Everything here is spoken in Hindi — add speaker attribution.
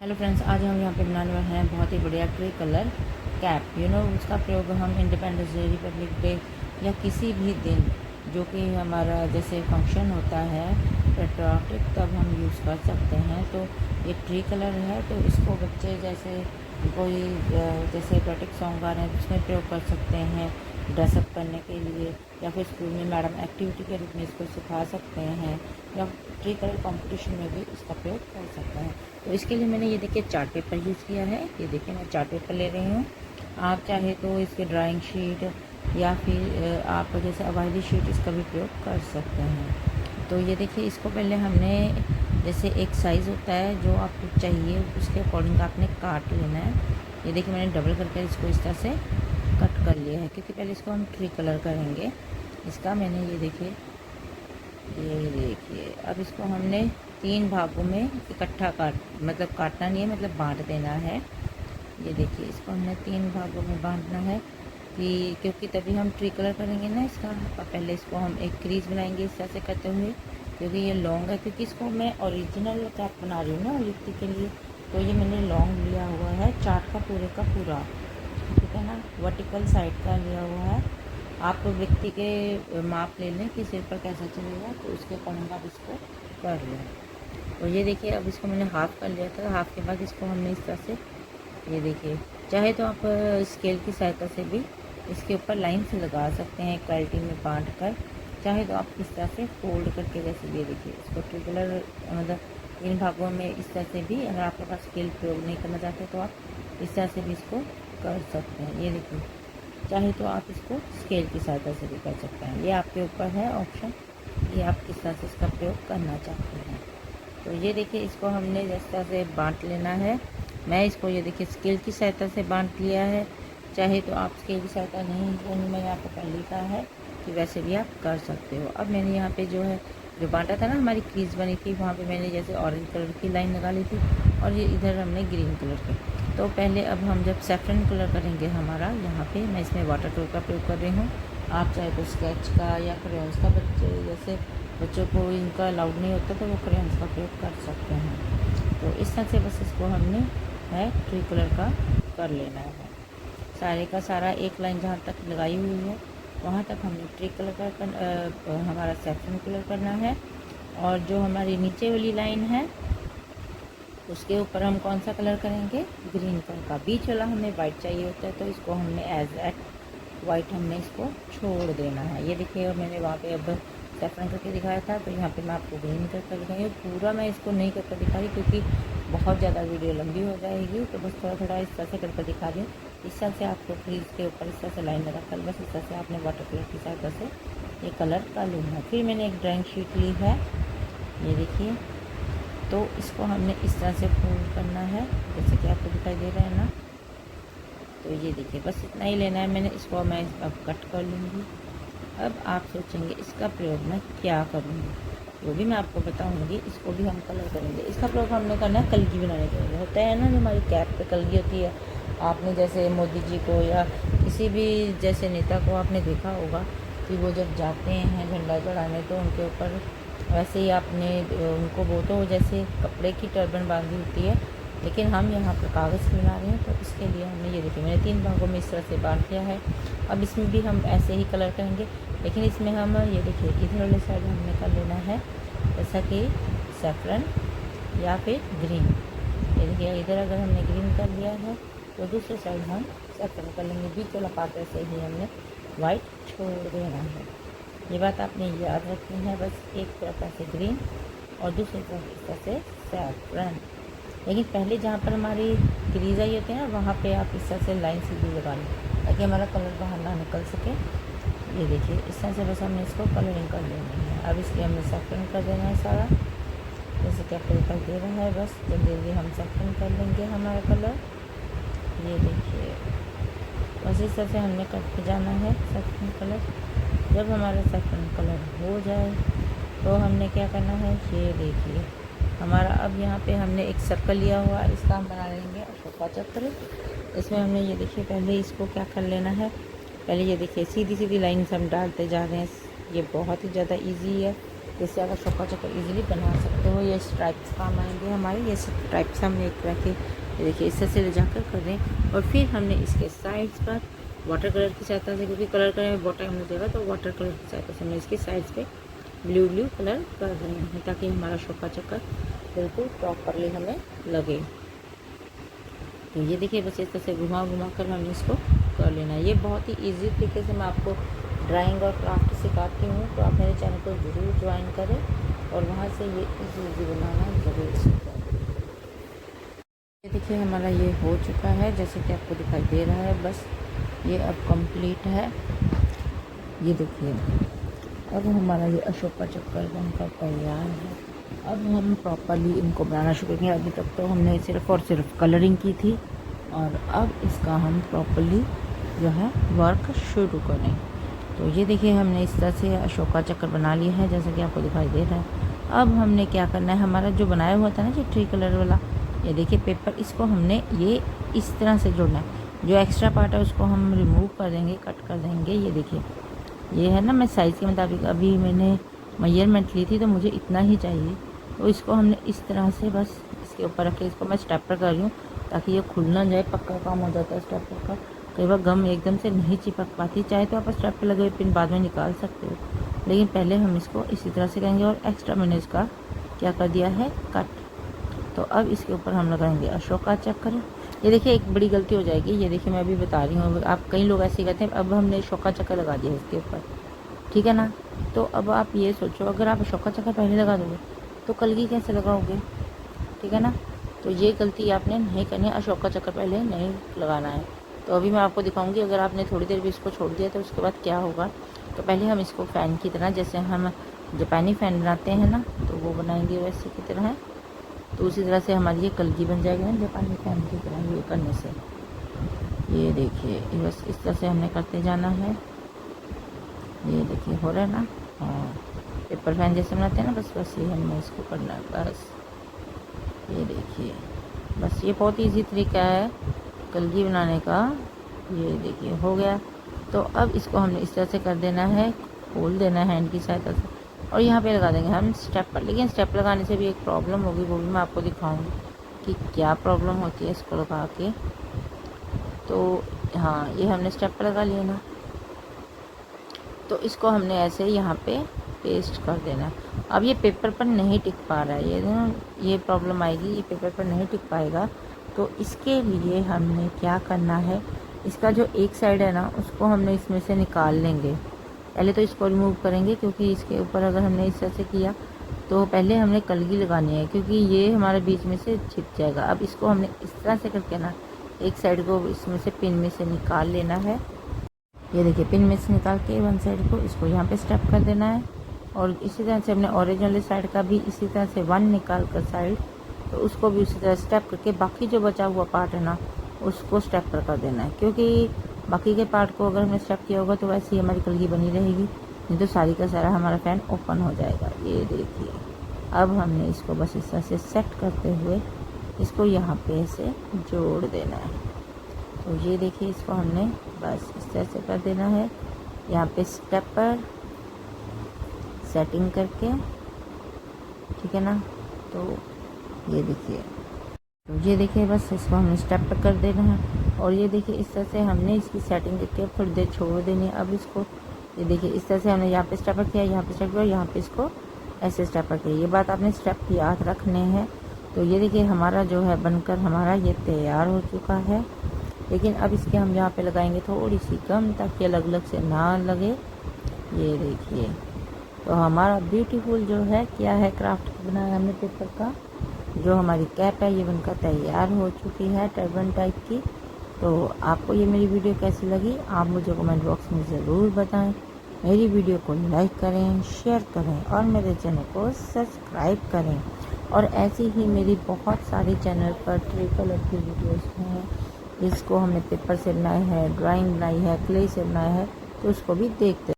Speaker 1: हेलो फ्रेंड्स, आज हम यहाँ पे बनाने वाले हैं बहुत ही बढ़िया ट्री कलर कैप। उसका प्रयोग हम इंडिपेंडेंस डे, रिपब्लिक डे या किसी भी दिन जो कि हमारा जैसे फंक्शन होता है पेट्रियाटिक, तब हम यूज़ कर सकते हैं। तो ये ट्री कलर है, तो इसको बच्चे जैसे कोई जैसे पेट्रियाटिक सॉन्ग गा रहे हैं उसमें प्रयोग कर सकते हैं, ड्रेसअप करने के लिए, या फिर स्कूल में मैडम एक्टिविटी के रूप में इसको सिखा सकते हैं, या ट्री कलर कंपटीशन में भी इसका प्रयोग कर सकते हैं। तो इसके लिए मैंने ये देखिए चार्ट पेपर यूज़ किया है। ये देखिए मैं चार्ट पेपर ले रही हूँ। आप चाहे तो इसके ड्राइंग शीट या फिर आप जैसे अवाइली शीट इसका भी प्रयोग कर सकते हैं। तो ये देखिए, इसको पहले हमने जैसे एक साइज़ होता है जो आपको चाहिए उसके अकॉर्डिंग आपने काट लेना है। ये देखिए मैंने डबल करके इसको इस तरह से कट कर लिया है, क्योंकि पहले इसको हम ट्री कलर करेंगे इसका। मैंने ये देखिए अब इसको हमने 3 भागों में इकट्ठा काटना नहीं है, मतलब बांट देना है। ये देखिए इसको हमने 3 भागों में बांटना है कि क्योंकि तभी हम ट्री कलर करेंगे ना इसका। पहले इसको हम एक क्रीज बनाएंगे इस तरह से करते हुए, क्योंकि ये लॉन्ग है, क्योंकि इसको मैं ओरिजिनल कैप बना रही हूँ ना युक्ति के लिए। तो ये मैंने लॉन्ग लिया हुआ है, चार्ट का पूरा, ठीक है ना, वर्टिकल साइड का लिया हुआ है। आप व्यक्ति के माप ले लें कि सिर पर कैसा चलेगा, तो उसके अकॉर्डिंग आप इसको कर लें। और ये देखिए अब इसको मैंने हाफ़ कर लिया था। हाफ़ के बाद इसको हमने इस तरह से, ये देखिए, चाहे तो आप स्केल की सहायता से भी इसके ऊपर लाइन से लगा सकते हैं क्वालिटी में बांट कर। चाहे तो आप इस तरह से फोल्ड करके, जैसे ये देखिए इसको ट्री कलर मतलब 3 भागों में इस तरह से भी, अगर आपके पास स्केल प्रयोग नहीं करना चाहते तो आप इस तरह से भी इसको कर सकते हैं। ये देखिए, चाहे तो आप इसको स्केल की सहायता से भी कर सकते हैं। ये आपके ऊपर है ऑप्शन, ये आप किस तरह से इसका प्रयोग करना चाहते हैं। तो ये देखिए इसको हमने जिस तरह से बांट लेना है। मैं इसको ये देखिए स्केल की सहायता से बांट लिया है। चाहे तो आप स्केल की सहायता नहीं लेनी, मैंने आपको पहले लिखा है कि वैसे भी आप कर सकते हो। अब मैंने यहाँ पे जो है जो बांटा था ना, हमारी क्रीज बनी थी, वहाँ पे मैंने जैसे ऑरेंज कलर की लाइन लगा ली थी, और ये इधर हमने ग्रीन कलर की। तो पहले अब हम जब सैफरन कलर करेंगे हमारा, यहाँ पे मैं इसमें वाटर कलर का प्रयोग कर रही हूँ। आप चाहे तो स्केच का या क्रेयॉन्स का, जैसे बच्चों को इनका अलाउड नहीं होता तो वो क्रेयॉन्स का प्रयोग कर सकते हैं। तो इस तरह से बस इसको हमने है ट्री कलर का कर लेना है। सारे का सारा एक लाइन जहाँ तक लगाई हुई है वहाँ तक हमने ट्री कलर का हमारा सैफरन कलर करना है। और जो हमारी नीचे वाली लाइन है उसके ऊपर हम कौन सा कलर करेंगे, ग्रीन कलर का। बीच वाला हमें वाइट चाहिए होता है, तो इसको हमने एज एट वाइट हमने इसको छोड़ देना है। ये देखिए, और मैंने वहाँ पे अब सैफरन करके दिखाया था, तो यहाँ पे मैं आपको ग्रीन करके दिखाऊंगी। पूरा मैं इसको नहीं करके दिखा रही क्योंकि बहुत ज़्यादा वीडियो लंबी हो जाएगी, तो बस थोड़ा थोड़ा इस तरह से करके दिखा रही हूँ। इस तरह से आपको क्रीज के ऊपर इस तरह से लाइन लगा कर बस इस तरह से आपने वाटर कलर की सहायता से ये कलर कर लेना है। फिर मैंने एक ड्राइंग शीट ली है, ये देखिए, तो इसको हमने इस तरह से फोल्ड करना है, जैसे कि आपको दिखाई दे रहा है ना। तो ये देखिए बस इतना ही लेना है मैंने, इसको मैं अब कट कर लूँगी। अब आप सोचेंगे इसका प्रयोग मैं क्या करूँगी, वो भी मैं आपको बताऊँगी। इसको भी हम कलर करेंगे। इसका प्रयोग हमने करना है कलगी बनाने के लिए। होता है ना जो हमारी कैप पे कलगी होती है, आपने जैसे मोदी जी को या किसी भी जैसे नेता को आपने देखा होगा कि वो जब जाते हैं झंडा चढ़ाने, तो उनके ऊपर वैसे ही आपने उनको, वो तो जैसे कपड़े की टर्बन बांधी होती है, लेकिन हम यहाँ पर कागज़ की बना रहे हैं। तो इसके लिए हमने ये देखिए मैंने 3 भागों में इस तरह से बांट दिया है। अब इसमें भी हम ऐसे ही कलर करेंगे, लेकिन इसमें हम ये देखिए इधर वाले साइड हमने कर लेना है जैसा कि सैफरन या फिर ग्रीन। ये देखिए इधर अगर हमने ग्रीन कर लिया है तो दूसरे साइड हम सैफरन कर लेंगे। बीच वाला पार्ट ऐसे ही हमने वाइट छोड़ देना है। ये बात आपने याद रखनी है। बस एक तरफ ऐसे ग्रीन और दूसरी तरफ इस तरह से सैफरन। लेकिन पहले जहाँ पर हमारी क्रीज आई होती है ना, वहाँ पे आप इस तरह से लाइन सीधी लगा लें ताकि हमारा कलर बाहर ना निकल सके। ये देखिए इस तरह से बस हमने इसको कलरिंग कर लेनी है। अब इसलिए हमने सैफरन कर देना है सारा, जैसे कि आपको दिखाई दे रहा है। बस जल्दी जल्दी हम सैफरन कर लेंगे हमारा कलर। ये देखिए बस इस तरह से हमने करके जाना है सैफरन कलर। जब हमारा सैफरन कलर हो जाए तो हमने क्या करना है, ये देखिए हमारा अब यहाँ पे हमने एक सर्कल लिया हुआ, इसका हम बना लेंगे अशोका चक्र। इसमें हमने ये देखिए पहले इसको क्या कर लेना है, पहले ये देखिए सीधी सीधी लाइन्स हम डालते जा रहे हैं। ये बहुत ही ज़्यादा इजी है, इससे आप अशोका चक्र इजीली बना सकते हो। वो ये स्ट्राइप्स काम आएंगे हमारे। ये स्ट्राइप्स हमने एक तरह के देखिए इस तरह से ले जाकर कर रहे हैं। और फिर हमने इसके साइड्स पर वाटर कलर की सहायता से, क्योंकि कलर करने में बहुत टाइम हो जाएगा, तो वाटर कलर की सहायता से हमने इसके साइड्स पे ब्लू कलर कर रहे हैं ताकि हमारा शोका चक्कर बिल्कुल प्रॉपरली हमें लगे। तो ये देखिए बस इस तरह से घुमा कर हमें इसको कर लेना है। ये बहुत ही ईजी तरीके से मैं आपको ड्राइंग और क्राफ्ट सिखाती हूँ, तो आप मेरे चैनल को ज़रूर ज्वाइन करें और वहाँ से ये ईजी बनाना ज़रूर सीखें। ये देखिए हमारा ये हो चुका है, जैसे कि आपको दिखाई दे रहा है। बस ये अब कंप्लीट है। ये देखिए अब हमारा ये अशोका चक्कर बनकर तैयार है। अब हम प्रॉपरली इनको बनाना शुरू करेंगे। अभी तक तो हमने सिर्फ और सिर्फ कलरिंग की थी, और अब इसका हम प्रॉपरली जो है वर्क शुरू करें। तो ये देखिए हमने इस तरह से अशोका चक्कर बना लिया है, जैसा कि आपको दिखाई दे रहा है। अब हमने क्या करना है, हमारा जो बनाया हुआ था ना जो ट्री कलर वाला, ये देखिए पेपर, इसको हमने ये इस तरह से जोड़ना है। जो एक्स्ट्रा पार्ट है उसको हम रिमूव कर देंगे, कट कर देंगे। ये देखिए ये है ना, मैं साइज़ के मुताबिक अभी मैंने मेजरमेंट ली थी, तो मुझे इतना ही चाहिए। तो इसको हमने इस तरह से बस इसके ऊपर रख के, इसको मैं स्टेपलर कर रही हूँ ताकि ये खुल ना जाए। पक्का काम हो जाता है स्टेपलर का, कई बार गम एकदम से नहीं चिपक पाती। चाहे तो आप स्टेपलर लगे हुए पिन बाद में निकाल सकते हो, लेकिन पहले हम इसको इसी तरह से करेंगे। और एक्स्ट्रा मैंने इसका क्या कर दिया है, कट। तो अब इसके ऊपर हम लगाएंगे अशोका चक्र। ये देखिए एक बड़ी गलती हो जाएगी, ये देखिए मैं अभी बता रही हूँ, आप कई लोग ऐसे कहते हैं। अब हमने अशोका चक्र लगा दिया इसके ऊपर, ठीक है ना। तो अब आप ये सोचो, अगर आप अशोका चक्र पहले लगा दोगे तो कलगी कैसे लगाओगे, ठीक है ना। तो ये गलती आपने नहीं करनी है, अशोका चक्र पहले नहीं लगाना है। तो अभी मैं आपको दिखाऊंगी, अगर आपने थोड़ी देर भी इसको छोड़ दिया तो उसके बाद क्या होगा। तो पहले हम इसको फ़ैन की तरह, जैसे हम जापानी फ़ैन बनाते हैं ना, तो वो बनाएंगे वैसे की तरह है। तो उसी तरह से हमारी ये कलगी बन जाएगी ना जापानी फ़ैन की तरह, ये करने से। ये देखिए बस इस तरह से हमने करते जाना है। ये देखिए हो रहा है ना, हाँ पेपर फैन जैसे बनाते हैं ना, बस वैसे ही हमने इसको करना है बस। ये देखिए बस, ये बहुत इजी तरीका है कलगी बनाने का। ये देखिए हो गया। तो अब इसको हमने इस तरह से कर देना है, खोल देना है हैंड की सहायता से, और यहाँ पे लगा देंगे हम स्टेप पर। लेकिन स्टेप लगाने से भी एक प्रॉब्लम होगी, वो भी मैं आपको दिखाऊंगी कि क्या प्रॉब्लम होती है इसको लगा के। तो हाँ ये हमने स्टेप पर लगा लिया ना, तो इसको हमने ऐसे यहाँ पे पेस्ट कर देना। अब ये पेपर पर नहीं टिक पा रहा है, ये प्रॉब्लम आएगी, ये पेपर पर नहीं टिक पाएगा। तो इसके लिए हमने क्या करना है, इसका जो एक साइड है ना उसको हमने इसमें से निकाल लेंगे। पहले तो इसको रिमूव करेंगे, क्योंकि इसके ऊपर अगर हमने इस तरह से किया तो पहले हमने कलगी लगानी है, क्योंकि ये हमारे बीच में से छिप जाएगा। अब इसको हमने इस तरह से करके ना एक साइड को इसमें से पिन में से निकाल लेना है। ये देखिए पिन में से निकाल के वन साइड को इसको यहाँ पे स्टेप कर देना है। और इसी तरह से हमने ऑरेंज वाले साइड का भी इसी तरह से वन निकाल कर साइड, तो उसको भी उसी तरह स्टेप करके बाकी जो बचा हुआ पार्ट है ना उसको स्टेप पर कर देना है। क्योंकि बाकी के पार्ट को अगर हमने स्टेप किया होगा तो वैसे ही हमारी कलगी बनी रहेगी, नहीं तो सारी का सारा हमारा फ़ैन ओपन हो जाएगा। ये देखिए अब हमने इसको बस इस तरह से सेट करते हुए इसको यहाँ पे ऐसे जोड़ देना है। तो ये देखिए इसको हमने बस इस तरह से कर देना है, यहाँ पे स्टेप पर सेटिंग करके, ठीक है ना। तो ये देखिए बस इसको हमने स्टेप पर कर देना है। और ये देखिए इस तरह से हमने इसकी सेटिंग करके थोड़ी देर छोड़ देनी है। अब इसको ये देखिए इस तरह से हमने यहाँ पे स्टेप पर किया, यहाँ पे स्टेप किया, यहाँ पे इसको ऐसे स्टेप पर किया। ये बात आपने स्टेप याद रखने हैं। तो ये देखिए हमारा जो है बनकर हमारा ये तैयार हो चुका है। लेकिन अब इसके हम यहाँ पे लगाएंगे थोड़ी सी गम, ताकि अलग अलग से ना लगे। ये देखिए तो हमारा ब्यूटीफुल जो है क्या है क्राफ्ट बनाया हमने पेपर का, जो हमारी कैप है ये बनकर तैयार हो चुकी है टर्बन टाइप की। तो आपको ये मेरी वीडियो कैसी लगी आप मुझे कमेंट बॉक्स में ज़रूर बताएं। मेरी वीडियो को लाइक करें, शेयर करें और मेरे चैनल को सब्सक्राइब करें। और ऐसी ही मेरी बहुत सारी चैनल पर ट्री कलर की वीडियोस हैं, जिसको हमने पेपर से बनाया है, ड्राइंग बनाई है, क्ले से बनाया है, तो उसको भी देखते